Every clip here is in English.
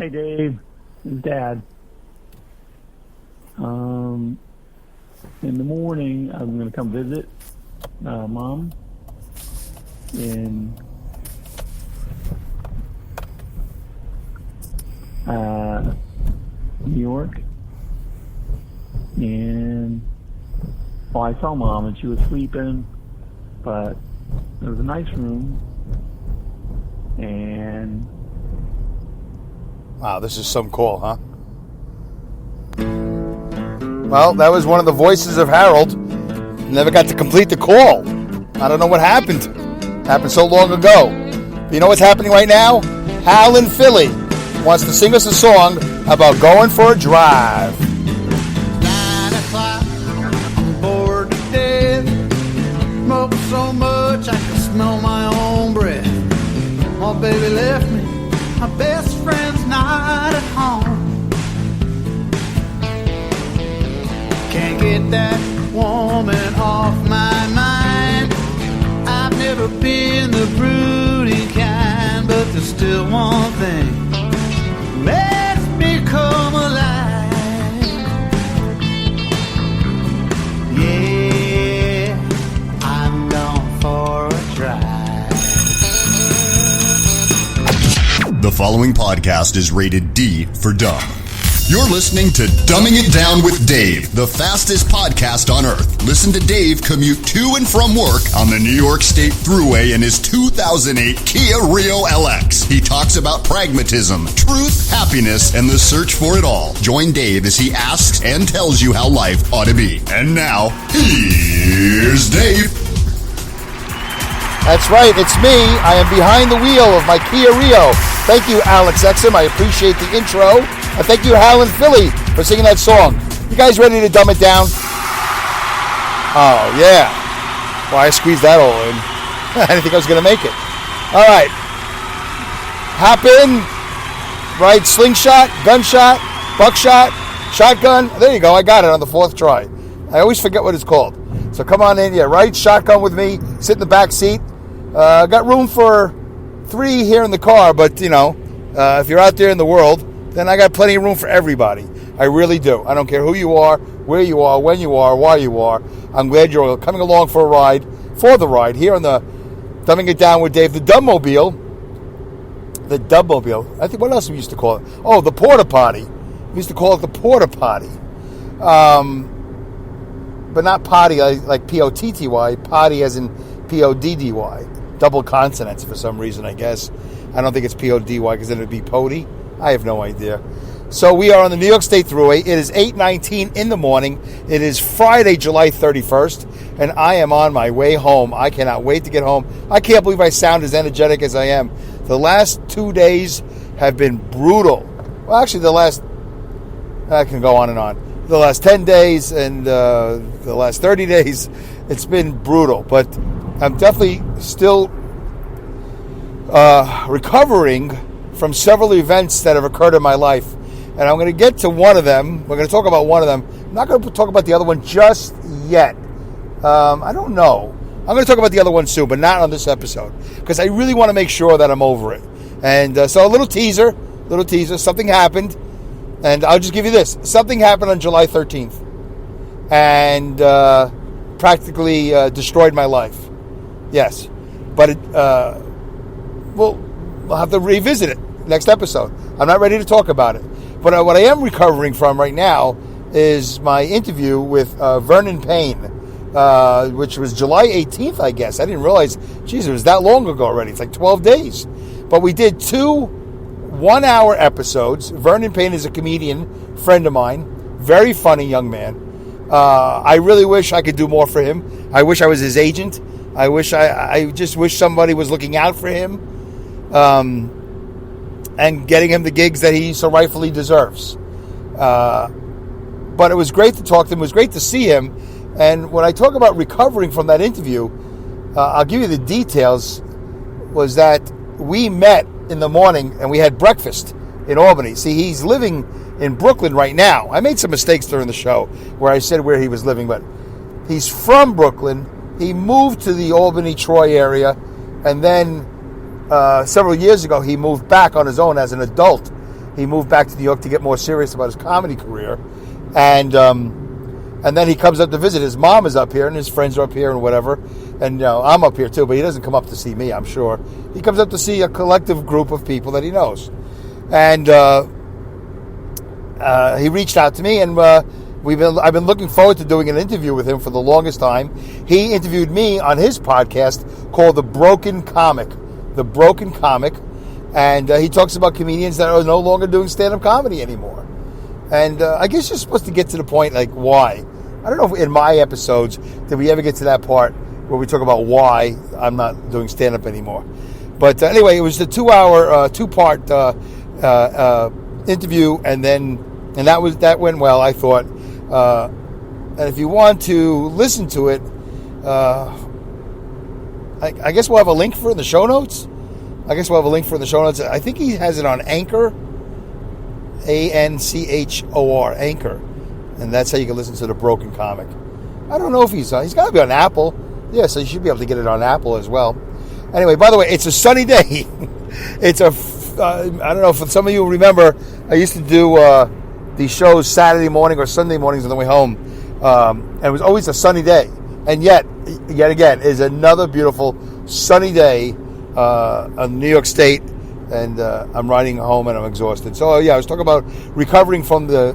Hey, Dave. It's Dad. In the morning, I'm going to come visit Mom in New York. And I saw Mom and she was sleeping, but it was a nice room. And wow, this is some call, huh? Well, that was one of the voices of Harold. Never got to complete the call. I don't know what happened. It happened so long ago. But you know what's happening right now? Hal in Philly wants to sing us a song about going for a drive. 9 o'clock, I'm bored to death. Smoke so much I can smell my own breath. My baby left me, my best friend's not at home. Can't get that woman off my mind. I've never been the broody kind, but there's still one thing makes me come alive. Yeah, I'm gone for a drive. The following podcast is rated D for dumb. You're listening to Dumbing It Down with Dave, the fastest podcast on earth. Listen to Dave commute to and from work on the New York State Thruway in his 2008 Kia Rio LX. He talks about pragmatism, truth, happiness, and the search for it all. Join Dave as he asks and tells you how life ought to be. And now, here's Dave. That's right, it's me. I am behind the wheel of my Kia Rio. Thank you, Alex Exum. I appreciate the intro. And thank you, Hal in Philly, for singing that song. You guys ready to dumb it down? Oh, yeah. Well, I squeezed that all in. I didn't think I was going to make it. All right. Hop in. Right, slingshot, gunshot, buckshot, shotgun. There you go. I got it on the fourth try. I always forget what it's called. So come on in. Yeah, right, shotgun with me. Sit in the back seat. Got room for 3 here in the car, but, you know, if you're out there in the world, then I got plenty of room for everybody. I really do. I don't care who you are, where you are, when you are, why you are. I'm glad you're coming along for the ride, here on the Dumbing It Down with Dave, the Dumbmobile. The Dumbmobile. I think, what else we used to call it? Oh, the Porta Potty. We used to call it the Porta Potty. But not potty like P-O-T-T-Y, potty as in P-O-D-D-Y. Double consonants for some reason, I guess. I don't think it's P-O-D-Y because then it would be potty. I have no idea. So we are on the New York State Thruway. It is 8:19 in the morning. It is Friday, July 31st, and I am on my way home. I cannot wait to get home. I can't believe I sound as energetic as I am. The last 2 days have been brutal. Well, actually, I can go on and on. The last 10 days and the last 30 days, it's been brutal. But I'm definitely still recovering from several events that have occurred in my life. And I'm going to get to one of them. We're going to talk about one of them. I'm not going to talk about the other one just yet. I don't know. I'm going to talk about the other one soon, but not on this episode. Because I really want to make sure that I'm over it. And so a little teaser. Something happened. And I'll just give you this. Something happened on July 13th. And practically destroyed my life. Yes. But we'll have to revisit it next episode. I'm not ready to talk about it. But what I am recovering from right now is my interview with Vernon Payne, which was July 18th, I guess. I didn't realize, geez, it was that long ago already. It's like 12 days. But we did 2 one-hour episodes. Vernon Payne is a comedian, friend of mine, very funny young man. I really wish I could do more for him. I wish I was his agent. I just wish somebody was looking out for him. And getting him the gigs that he so rightfully deserves. But it was great to talk to him. It was great to see him. And when I talk about recovering from that interview, I'll give you the details, was that we met in the morning and we had breakfast in Albany. See, he's living in Brooklyn right now. I made some mistakes during the show where I said where he was living, but he's from Brooklyn. He moved to the Albany, Troy area, and then several years ago, he moved back on his own as an adult. he moved back to New York to get more serious about his comedy career, and then he comes up to visit. His mom is up here, and his friends are up here, and whatever. And I'm up here too, but he doesn't come up to see me, I'm sure. He comes up to see a collective group of people that he knows. And he reached out to me, and I've been looking forward to doing an interview with him for the longest time. He interviewed me on his podcast called The Broken Comic. The Broken Comic. And he talks about comedians that are no longer doing stand-up comedy anymore. And I guess you're supposed to get to the point, like, why? I don't know if in my episodes did we ever get to that part where we talk about why I'm not doing stand-up anymore. But anyway, it was the 2-hour, two-part interview, and that went well, I thought. And if you want to listen to it, I guess we'll have a link for it in the show notes. I think he has it on Anchor, Anchor, Anchor. And that's how you can listen to The Broken Comic. I don't know if he's got to be on Apple. Yeah, so you should be able to get it on Apple as well. Anyway, by the way, it's a sunny day. I don't know if some of you remember, I used to do these shows Saturday morning or Sunday mornings on the way home. And it was always a sunny day. And yet again, is another beautiful sunny day in New York State. And I'm riding home and I'm exhausted. So, yeah, I was talking about recovering from the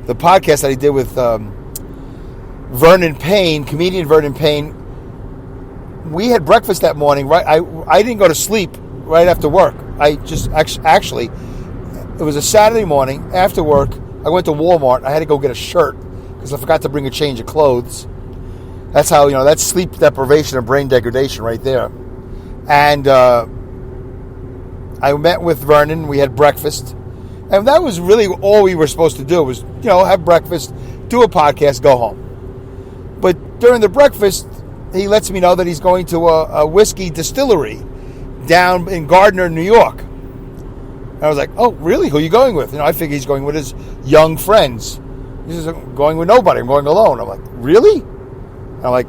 podcast that I did with Vernon Payne, comedian Vernon Payne. We had breakfast that morning, right? I didn't go to sleep right after work. I just actually, it was a Saturday morning after work. I went to Walmart. I had to go get a shirt because I forgot to bring a change of clothes. That's how, that's sleep deprivation and brain degradation right there. And I met with Vernon. We had breakfast. And that was really all we were supposed to do was, have breakfast, do a podcast, go home. But during the breakfast, he lets me know that he's going to a whiskey distillery down in Gardner, New York. And I was like, oh, really? Who are you going with? I figured he's going with his young friends. He says, I'm going with nobody. I'm going alone. I'm like, really? And I'm like,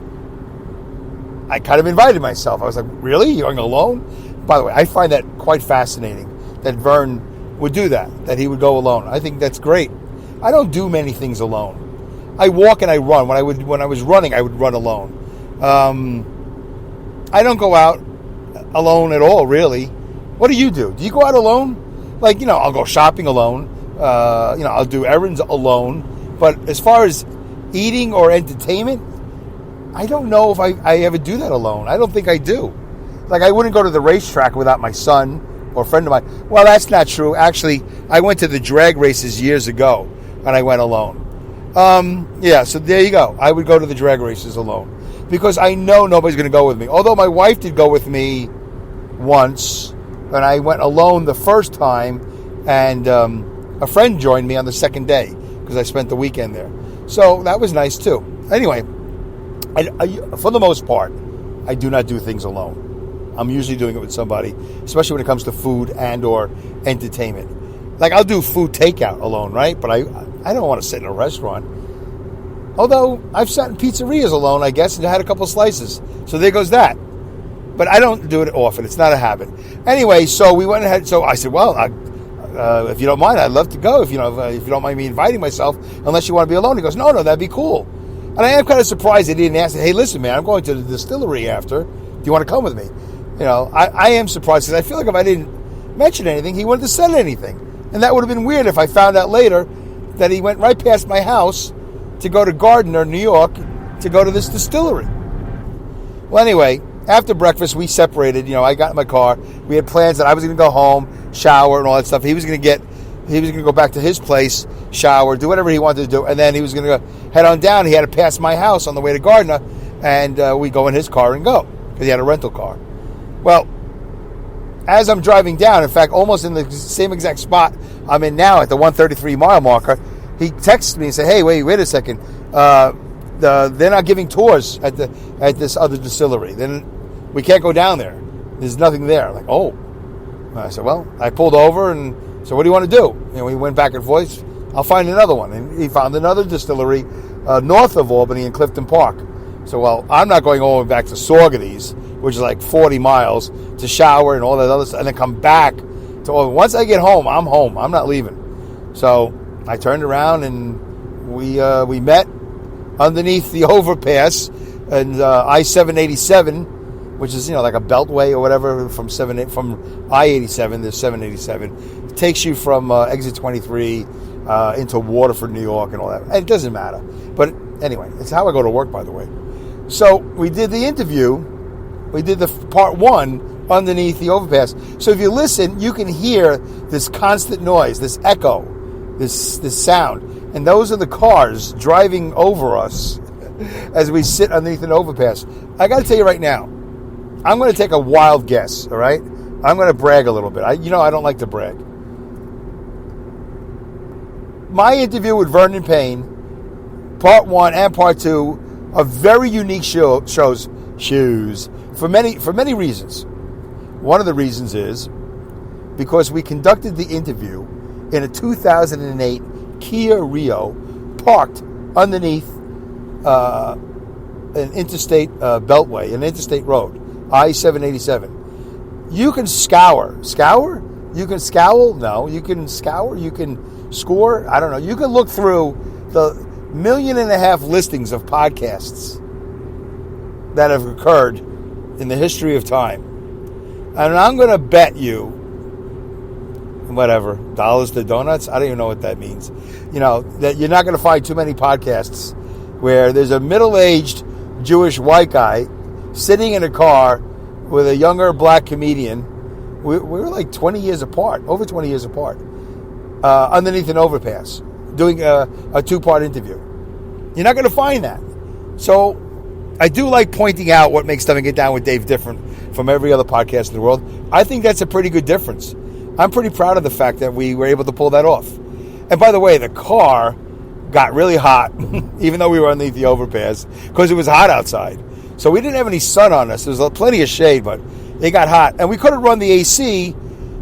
I kind of invited myself. I was like, really? You're going alone? By the way, I find that quite fascinating that Vern would do that he would go alone. I think that's great. I don't do many things alone. I walk and I run. When I was running, I would run alone. I don't go out alone at all, really. What do? Do you go out alone? Like, I'll go shopping alone. I'll do errands alone. But as far as eating or entertainment, I don't know if I ever do that alone. I don't think I do. Like, I wouldn't go to the racetrack without my son or a friend of mine. Well, that's not true. Actually, I went to the drag races years ago, and I went alone. So there you go. I would go to the drag races alone because I know nobody's going to go with me. Although my wife did go with me once, and I went alone the first time, and a friend joined me on the second day because I spent the weekend there. So that was nice too. Anyway, I for the most part, I do not do things alone. I'm usually doing it with somebody, especially when it comes to food and or entertainment. Like, I'll do food takeout alone, right? But I don't want to sit in a restaurant. Although, I've sat in pizzerias alone, I guess, and had a couple slices. So there goes that. But I don't do it often. It's not a habit. Anyway, so we went ahead. So I said, well, if you don't mind, I'd love to go. If you don't mind me inviting myself, unless you want to be alone. He goes, no, that'd be cool. And I am kind of surprised he didn't ask, hey, listen, man, I'm going to the distillery after. Do you want to come with me? I am surprised because I feel like if I didn't mention anything, he wouldn't have said anything. And that would have been weird if I found out later that he went right past my house to go to Gardner, New York, to go to this distillery. Well, anyway, after breakfast, we separated. I got in my car. We had plans that I was going to go home, shower, and all that stuff. He was going to go back to his place, shower, do whatever he wanted to do, and then he was going to head on down. He had to pass my house on the way to Gardner, and we go in his car and go because he had a rental car. Well, as I'm driving down, in fact, almost in the same exact spot I'm in now at the 133-mile marker, he texted me and said, hey, wait a second. They're not giving tours at this other distillery. Then we can't go down there. There's nothing there. I'm like, oh. And I said, well, I pulled over and said, what do you want to do? We went back and forth. I'll find another one. And he found another distillery north of Albany in Clifton Park. So, well, I'm not going all the way back to Saugerties, which is like 40 miles, to shower and all that other stuff, and then come back once I get home, I'm home. I'm not leaving. So I turned around and we met underneath the overpass and I-787, which is like a beltway or whatever from I-87. There's 787. It takes you from exit 23 into Waterford, New York, and all that. And it doesn't matter. But anyway, it's how I go to work, by the way. So we did the interview. We did the part one underneath the overpass. So if you listen, you can hear this constant noise, this echo, this sound. And those are the cars driving over us as we sit underneath an overpass. I got to tell you right now, I'm going to take a wild guess, all right? I'm going to brag a little bit. I don't like to brag. My interview with Vernon Payne, part one and part two, are very unique shows for many reasons. One of the reasons is because we conducted the interview in a 2008 Kia Rio parked underneath an interstate beltway, an interstate road, I-787. You can scour? You can scowl? No. You can scour? You can score? I don't know. You can look through the 1.5 million listings of podcasts that have occurred in the history of time. And I'm going to bet you, whatever, dollars to donuts? I don't even know what that means. That you're not going to find too many podcasts where there's a middle-aged Jewish white guy sitting in a car with a younger black comedian. We were like 20 years apart, over 20 years apart, underneath an overpass, doing a two-part interview. You're not going to find that. So I do like pointing out what makes Dumbing It Down with Dave different from every other podcast in the world. I think that's a pretty good difference. I'm pretty proud of the fact that we were able to pull that off. And by the way, the car got really hot, even though we were underneath the overpass, because it was hot outside. So we didn't have any sun on us. There was plenty of shade, but it got hot. And we couldn't run the AC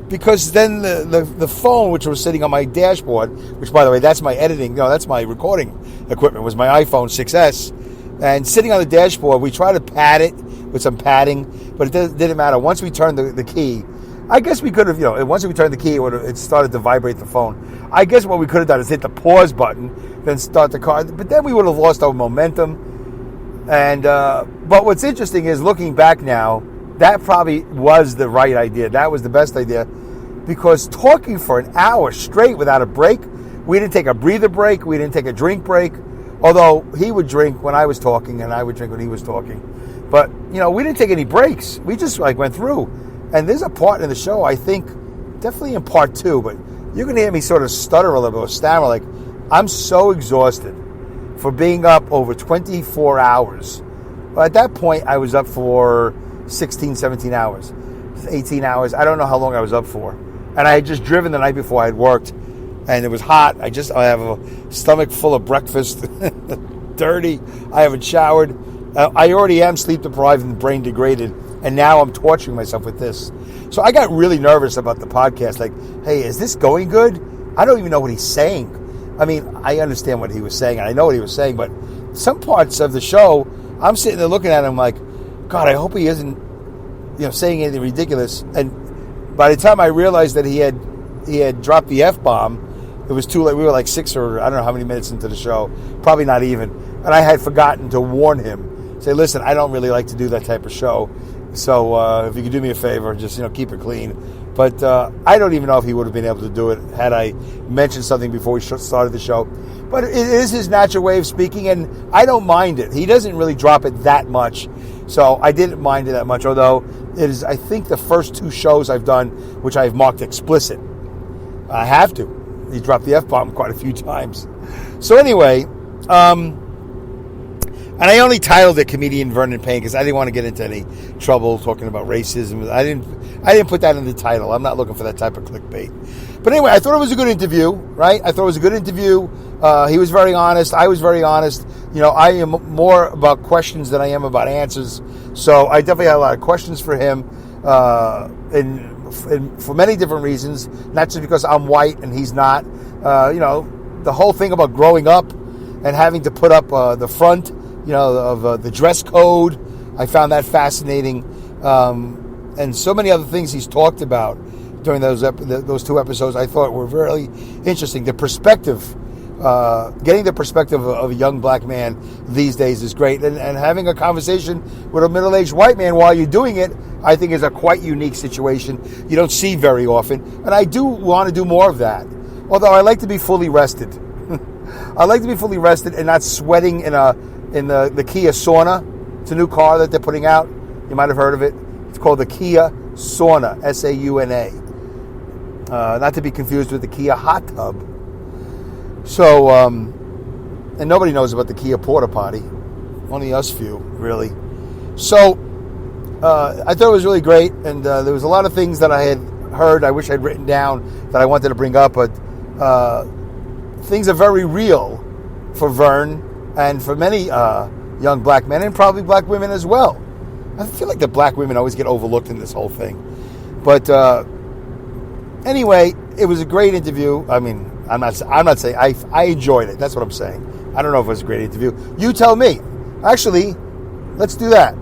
because then the phone, which was sitting on my dashboard, which, by the way, that's my recording equipment, was my iPhone 6S. And sitting on the dashboard, we tried to pad it with some padding, but it didn't matter. Once we turned the key, I guess we could have, once we turned the key, it started to vibrate the phone. I guess what we could have done is hit the pause button, then start the car. But then we would have lost our momentum. And but what's interesting is, looking back now, that probably was the right idea. That was the best idea, because talking for an hour straight without a break, we didn't take a breather break, we didn't take a drink break. Although he would drink when I was talking and I would drink when he was talking. But, we didn't take any breaks. We just went through. And there's a part in the show, I think, definitely in part two, but you're going to hear me sort of stutter a little bit or stammer. Like, I'm so exhausted for being up over 24 hours. Well, at that point, I was up for 16, 17 hours, 18 hours. I don't know how long I was up for. And I had just driven the night before I had worked. And it was hot. I have a stomach full of breakfast, dirty. I haven't showered. I already am sleep deprived and brain degraded. And now I'm torturing myself with this. So I got really nervous about the podcast. Like, hey, is this going good? I don't even know what he's saying. I mean, I understand what he was saying, and I know what he was saying, but some parts of the show, I'm sitting there looking at him like, God, I hope he isn't, saying anything ridiculous. And by the time I realized that he had dropped the F-bomb, it was too late. We were like 6 or I don't know how many minutes into the show. Probably not even. And I had forgotten to warn him. Say, listen, I don't really like to do that type of show. So if you could do me a favor, just, keep it clean. But I don't even know if he would have been able to do it had I mentioned something before we started the show. But it is his natural way of speaking, and I don't mind it. He doesn't really drop it that much. So I didn't mind it that much, although it is, I think, the first 2 shows I've done which I've marked explicit. I have to. He dropped the F-bomb quite a few times. So anyway, and I only titled it Comedian Vernon Payne because I didn't want to get into any trouble talking about racism. I didn't put that in the title. I'm not looking for that type of clickbait. But anyway, I thought it was a good interview, right? I thought it was a good interview. He was very honest. I was very honest. I am more about questions than I am about answers. So I definitely had a lot of questions for him. And for many different reasons, not just because I'm white and he's not. The whole thing about growing up and having to put up the front, of the dress code, I found that fascinating. And so many other things he's talked about during those 2 episodes I thought were really interesting. The perspective, getting the perspective of a young black man these days is great. And having a conversation with a middle-aged white man while you're doing it, I think is a quite unique situation. You don't see very often. And I do want to do more of that. Although I like to be fully rested. I like to be fully rested and not sweating in the Kia sauna. It's a new car that they're putting out. You might have heard of it. It's called the Kia Sauna, S-A-U-N-A. Not to be confused with the Kia hot tub. So, and nobody knows about the Kia porta potty. Only us few, really. So, I thought it was really great, and there was a lot of things that I had heard, I wish I'd written down, that I wanted to bring up, but things are very real for Vern and for many young black men, and probably black women as well. I feel like the black women always get overlooked in this whole thing. But anyway, it was a great interview. I mean, I'm not saying I enjoyed it. That's what I'm saying. I don't know if it was a great interview. You tell me. Actually, let's do that.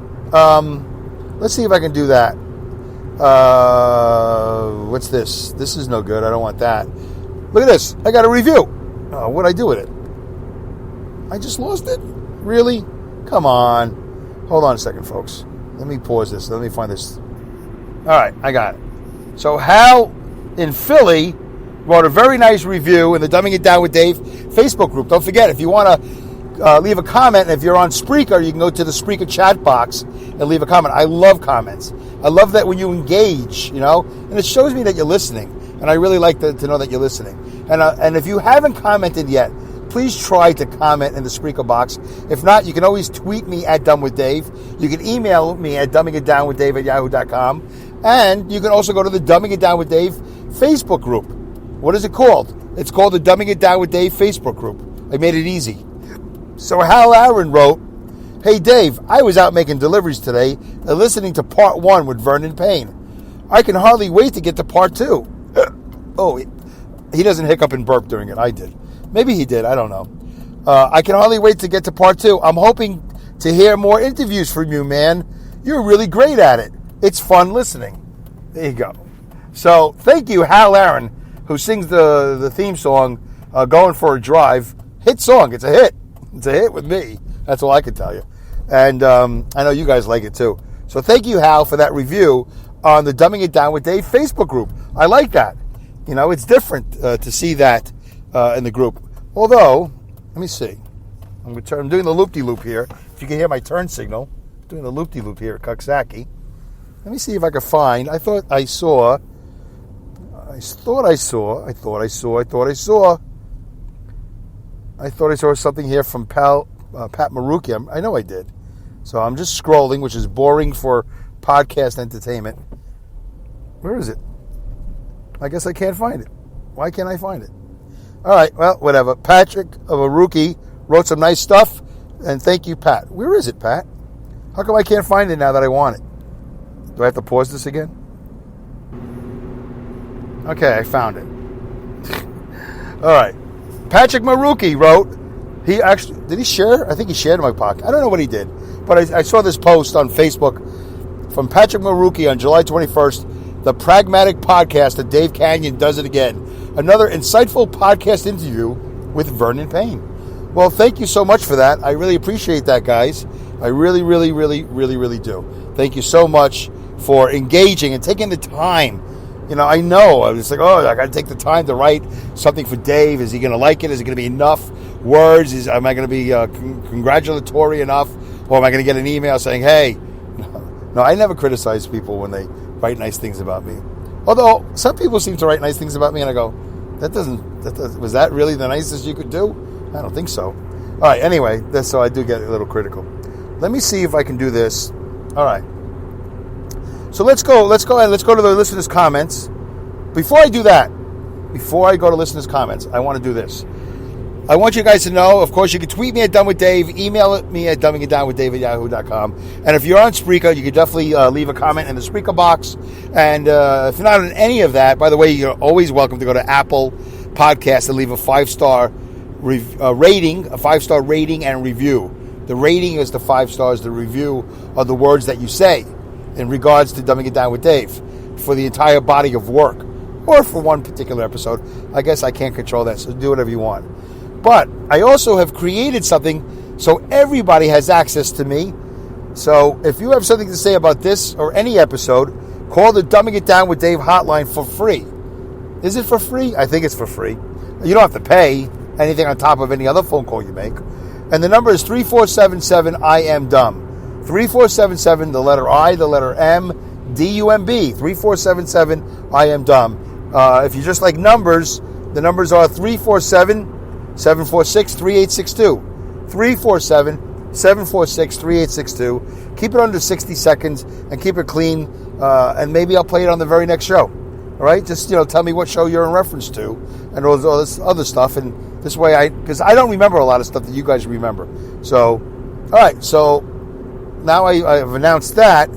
Let's see if I can do that. What's this? This is no good. I don't want that. Look at this. I got a review. Oh, what'd I do with it? I just lost it? Really? Come on. Hold on a second, folks. Let me pause this. Let me find this. All right, I got it. So Hal in Philly wrote a very nice review in the Dumbing It Down with Dave Facebook group. Don't forget, if you want to leave a comment, if you're on Spreaker, you can go to the Spreaker chat box and leave a comment. I love comments. I love that when you engage, and it shows me that you're listening. And I really like to know that you're listening. And if you haven't commented yet, please try to comment in the Spreaker box. If not, you can always tweet me at Dumb with Dave. You can email me at dumbingitdownwithdave@yahoo.com. And you can also go to the Dumbing It Down with Dave Facebook group. What is it called? It's called the Dumbing It Down with Dave Facebook group. I made it easy. So Hal Aaron wrote, "Hey Dave, I was out making deliveries today and listening to part 1 with Vernon Payne. I can hardly wait to get to part 2. Oh, he doesn't hiccup and burp during it. I did. Maybe he did. I don't know. I can hardly wait to get to part 2. I'm hoping to hear more interviews from you, man. You're really great at it. It's fun listening." There you go. So thank you, Hal Aaron, who sings the theme song, Going for a Drive. Hit song. It's a hit. It's a hit with me. That's all I can tell you. And I know you guys like it too. So thank you, Hal, for that review on the Dumbing It Down with Dave Facebook group. I like that. It's different to see that in the group. Although, let me see. I'm doing the loop-de-loop here. If you can hear my turn signal, I'm doing the loop-de-loop here at Coxsackie. Let me see if I can find. I thought I saw something here from Pat Maruki. I know I did. So I'm just scrolling, which is boring for podcast entertainment. Where is it? I guess I can't find it. Why can't I find it? All right, well, whatever. Patrick of Maruki wrote some nice stuff, and thank you, Pat. Where is it, Pat? How come I can't find it now that I want it? Do I have to pause this again? Okay, I found it. All right. Patrick Maruki wrote, did he share? I think he shared in my pocket. I don't know what he did, but I saw this post on Facebook from Patrick Maruki on July 21st, the Pragmatic Podcast that Dave Canyon does it again. Another insightful podcast interview with Vernon Payne. Well, thank you so much for that. I really appreciate that, guys. I really, really, really, really, really do. Thank you so much for engaging and taking the time. I know. I was like, I got to take the time to write something for Dave. Is he going to like it? Is it going to be enough words? Am I going to be congratulatory enough? Or am I going to get an email saying, hey, no, I never criticize people when they write nice things about me. Although some people seem to write nice things about me, and I go, was that really the nicest you could do? I don't think so. All right, anyway, so I do get a little critical. Let me see if I can do this. All right. So let's go to the listeners' comments. Before I do that, before I go to listeners' comments, I want to do this. I want you guys to know, of course, you can tweet me at Dumb with Dave, email me at dumbingitdownwithdave@yahoo.com. And if you're on Spreaker, you can definitely leave a comment in the Spreaker box. And if you're not on any of that, by the way, you're always welcome to go to Apple Podcasts and leave a 5-star rating, a 5-star rating and review. The rating is the 5 stars. The review are the words that you say in regards to Dumbing It Down with Dave for the entire body of work. or for one particular episode. I guess I can't control that, so do whatever you want. But I also have created something so everybody has access to me. So if you have something to say about this or any episode, call the Dumbing It Down with Dave hotline for free. Is it for free? I think it's for free. You don't have to pay anything on top of any other phone call you make. And the number is 3477-I-AM-DUMB. 3477, the letter I, the letter M, D-U-M-B. 3477-I-AM-DUMB. If you just like numbers, the numbers are 347-746-3862. 347-746-3862. Keep it under 60 seconds and keep it clean, and maybe I'll play it on the very next show. All right? Just, tell me what show you're in reference to and all this other stuff. And this way, because I don't remember a lot of stuff that you guys remember. So, all right. So now I've announced that.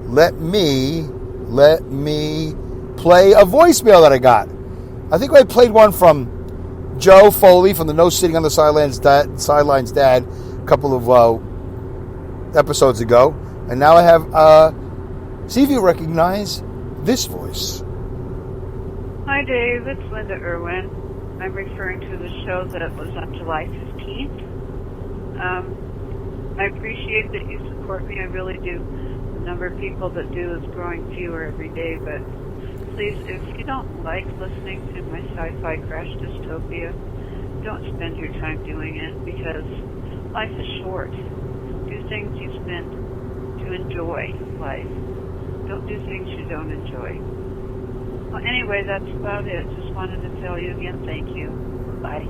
Let me play a voicemail that I got. I think I played one from Joe Foley from the No Sitting on the Sidelines Dad a couple of episodes ago. And now I have, see if you recognize this voice. Hi, Dave. It's Linda Irwin. I'm referring to the show that was on July 15th. I appreciate that you support me. I really do. The number of people that do is growing fewer every day, but please, if you don't like listening to my sci-fi crash dystopia, don't spend your time doing it, because life is short. Do things you spend to enjoy life. Don't do things you don't enjoy. Well, anyway, that's about it. Just wanted to tell you again, thank you. Bye.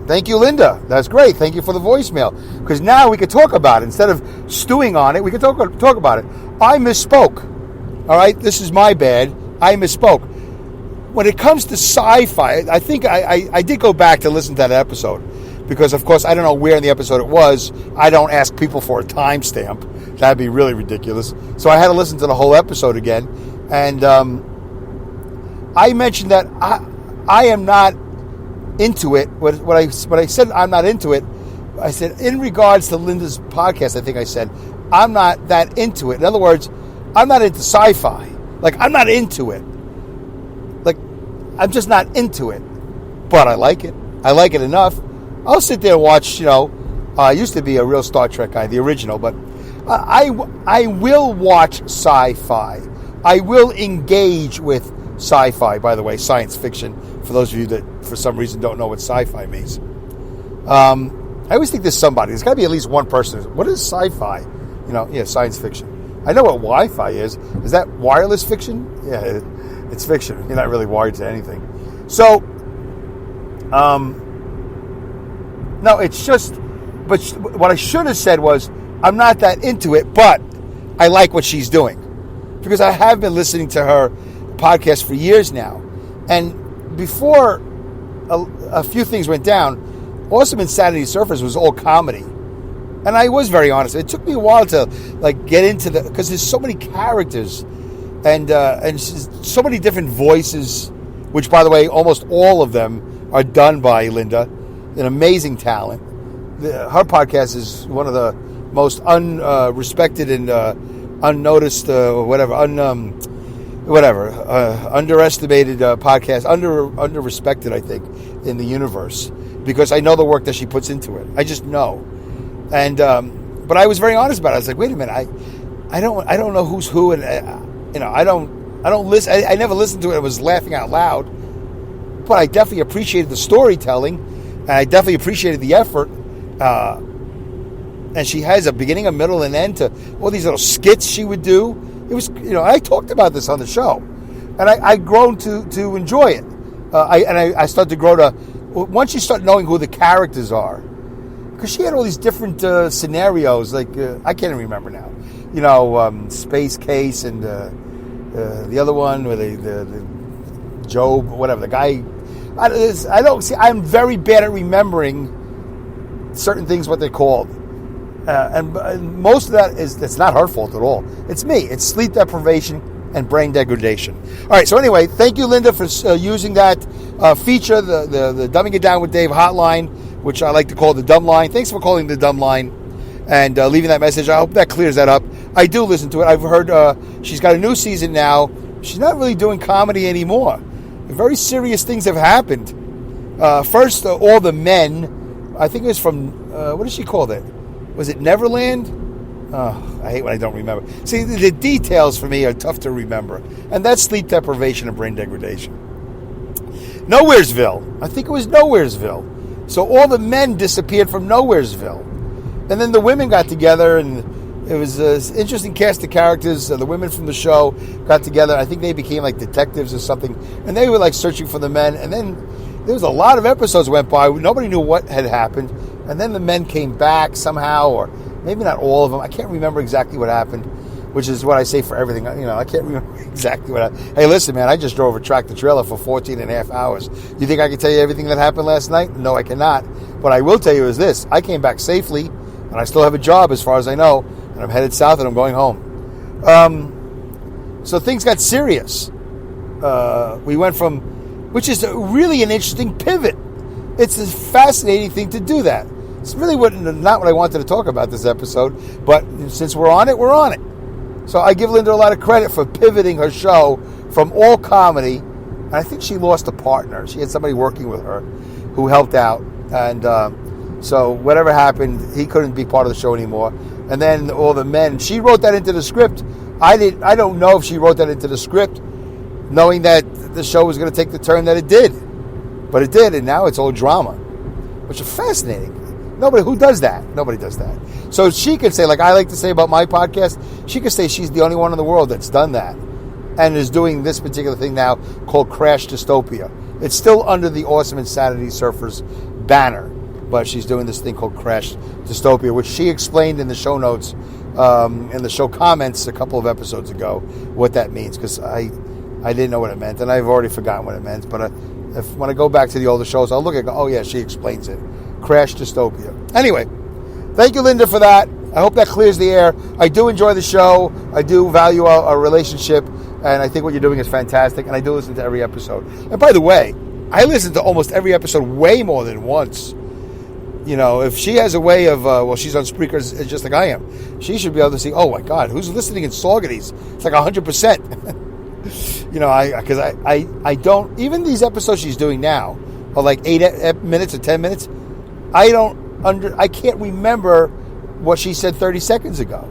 Thank you, Linda. That's great. Thank you for the voicemail. Because now we can talk about it. Instead of stewing on it, we can talk about it. I misspoke. All right? This is my bad. I misspoke. When it comes to sci-fi, I think I did go back to listen to that episode. Because, of course, I don't know where in the episode it was. I don't ask people for a timestamp. That'd be really ridiculous. So I had to listen to the whole episode again. And I mentioned that I am not into it. What I said I'm not into it, I said in regards to Linda's podcast, I think I said, I'm not that into it. In other words, I'm not into sci-fi. Like, I'm not into it. Like, I'm just not into it. But I like it. I like it enough. I'll sit there and watch, I used to be a real Star Trek guy, the original, but I will watch sci-fi. I will engage with sci-fi, by the way, science fiction, for those of you that for some reason don't know what sci-fi means. I always think there's got to be at least one person. What is sci-fi? Science fiction. I know what Wi-Fi is. Is that wireless fiction? Yeah, it's fiction. You're not really wired to anything. So, no, it's just, but what I should have said was, I'm not that into it, but I like what she's doing. Because I have been listening to her podcast for years now. And before a few things went down, Awesome Insanity Surfers was all comedy. And I was very honest. It took me a while to get into because there's so many characters and so many different voices, which, by the way, almost all of them are done by Linda, an amazing talent. Her podcast is one of the most unrespected and unnoticed, underestimated podcast, under-respected, I think, in the universe, because I know the work that she puts into it. I just know. And but I was very honest about it. I was like, wait a minute, I don't know who's who, and I don't listen. I never listened to it. I was laughing out loud, but I definitely appreciated the storytelling, and I definitely appreciated the effort. And she has a beginning, a middle, and end to all these little skits she would do. It was, I talked about this on the show, and I've grown to enjoy it. I started to grow to, once you start knowing who the characters are, because she had all these different scenarios, I can't even remember now. Space Case and the other one where the Job, whatever, the guy. I'm very bad at remembering certain things, what they're called. And most of that it's not her fault at all. It's me. It's sleep deprivation and brain degradation. All right. So anyway, thank you, Linda, for using that feature, the Dumbing It Down with Dave hotline, which I like to call the dumb line. Thanks for calling the dumb line and leaving that message. I hope that clears that up. I do listen to it. I've heard she's got a new season now she's not really doing comedy anymore. Very serious things have happened. First, all the men, I think it was from, what did she call it? Was it Neverland? Oh, I hate when I don't remember. See, the details for me are tough to remember. And that's sleep deprivation and brain degradation. Nowheresville. I think it was Nowheresville. So all the men disappeared from Nowheresville. And then the women got together, and it was an interesting cast of characters. The women from the show got together. I think they became like detectives or something. And they were like searching for the men. And then there was a lot of episodes went by. Nobody knew what had happened. And then the men came back somehow, or maybe not all of them. I can't remember exactly what happened, which is what I say for everything. You know, I can't remember exactly what happened. Hey, listen, man, I just drove a tractor trailer for 14 and a half hours. You think I can tell you everything that happened last night? No, I cannot. What I will tell you is this. I came back safely, and I still have a job as far as I know, and I'm headed south and I'm going home. So things got serious. We went from, which is really an interesting pivot. It's a fascinating thing to do that. It's really not what I wanted to talk about this episode, but since we're on it, we're on it. So I give Linda a lot of credit for pivoting her show from all comedy, and I think she lost a partner. She had somebody working with her who helped out, and so whatever happened, he couldn't be part of the show anymore. And then all the men, she wrote that into the script. I don't know if she wrote that into the script, knowing that the show was going to take the turn that it did, but it did, and now it's all drama, which is fascinating. Who does that? Nobody does that. So she could say, like I like to say about my podcast, she could say she's the only one in the world that's done that and is doing this particular thing now called Crash Dystopia. It's still under the Awesome Insanity Surfers banner, but she's doing this thing called Crash Dystopia, which she explained in the show notes, in the show comments a couple of episodes ago, what that means, because I didn't know what it meant, and I've already forgotten what it meant, but when I go back to the older shows, I'll look at it and go, oh yeah, she explains it. Crash Dystopia. Anyway, thank you, Linda, for that. I hope that clears the air. I do enjoy the show. I do value our relationship, and I think what you're doing is fantastic, and I do listen to every episode. And by the way, I listen to almost every episode way more than once. You know, if she has a way of, she's on Spreaker just like I am, she should be able to see, oh my God, who's listening in Saugerties? It's like 100%. You know, because I don't, even these episodes she's doing now are like 8 minutes or 10 minutes. I can't remember what she said 30 seconds ago.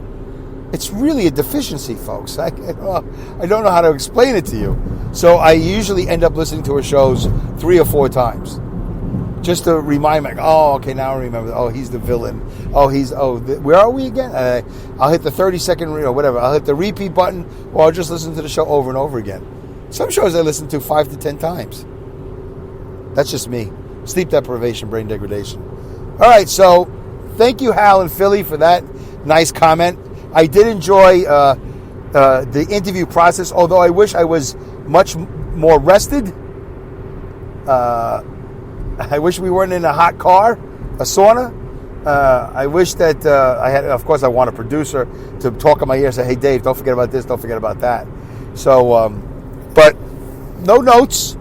It's really a deficiency, folks. I don't know how to explain it to you. So I usually end up listening to her shows 3 or 4 times. Just to remind me, oh, okay, now I remember. Oh, he's the villain. Oh, where are we again? And I'll hit the 30-second, whatever. I'll hit the repeat button, or I'll just listen to the show over and over again. Some shows I listen to 5 to 10 times. That's just me. Sleep deprivation, brain degradation. All right, so thank you, Hal and Philly, for that nice comment. I did enjoy the interview process, although I wish I was much more rested. I wish we weren't in a hot car, a sauna. I wish that I had, of course, I want a producer to talk in my ear and say, hey, Dave, don't forget about this, don't forget about that. So, but no notes.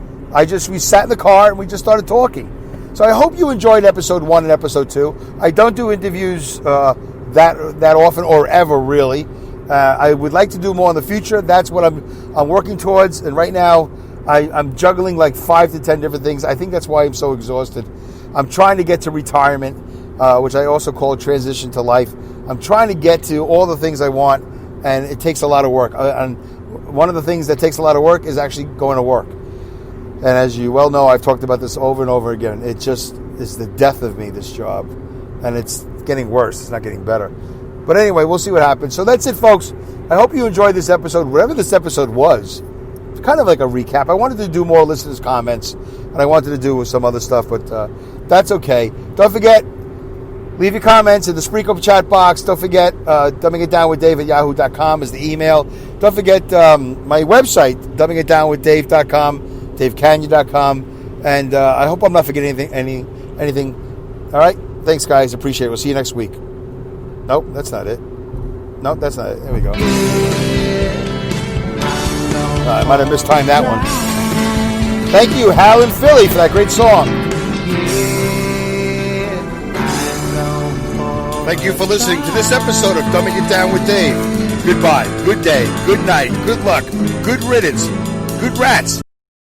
We sat in the car and we just started talking. So I hope you enjoyed episode 1 and episode 2. I don't do interviews that often or ever, really. I would like to do more in the future. That's what I'm working towards. And right now, I'm juggling like 5 to 10 different things. I think that's why I'm so exhausted. I'm trying to get to retirement, which I also call transition to life. I'm trying to get to all the things I want, and it takes a lot of work. And one of the things that takes a lot of work is actually going to work. And as you well know, I've talked about this over and over again. It just is the death of me, this job. And it's getting worse. It's not getting better. But anyway, we'll see what happens. So that's it, folks. I hope you enjoyed this episode, whatever this episode was. It's kind of like a recap. I wanted to do more listeners' comments, and I wanted to do some other stuff, but that's okay. Don't forget, leave your comments in the Spreaker chat box. Don't forget, dumbingitdownwithdave@yahoo.com is the email. Don't forget my website, dumbingitdownwithdave.com. DaveCanyon.com, and I hope I'm not forgetting anything. All right, thanks, guys. Appreciate it. We'll see you next week. Nope, that's not it. Nope, that's not it. There we go. I might have mistimed that one. Thank you, Hal and Philly, for that great song. Thank you for listening to this episode of Dumbing It Down with Dave. goodbye, good day, good night, good luck, good riddance, good rats.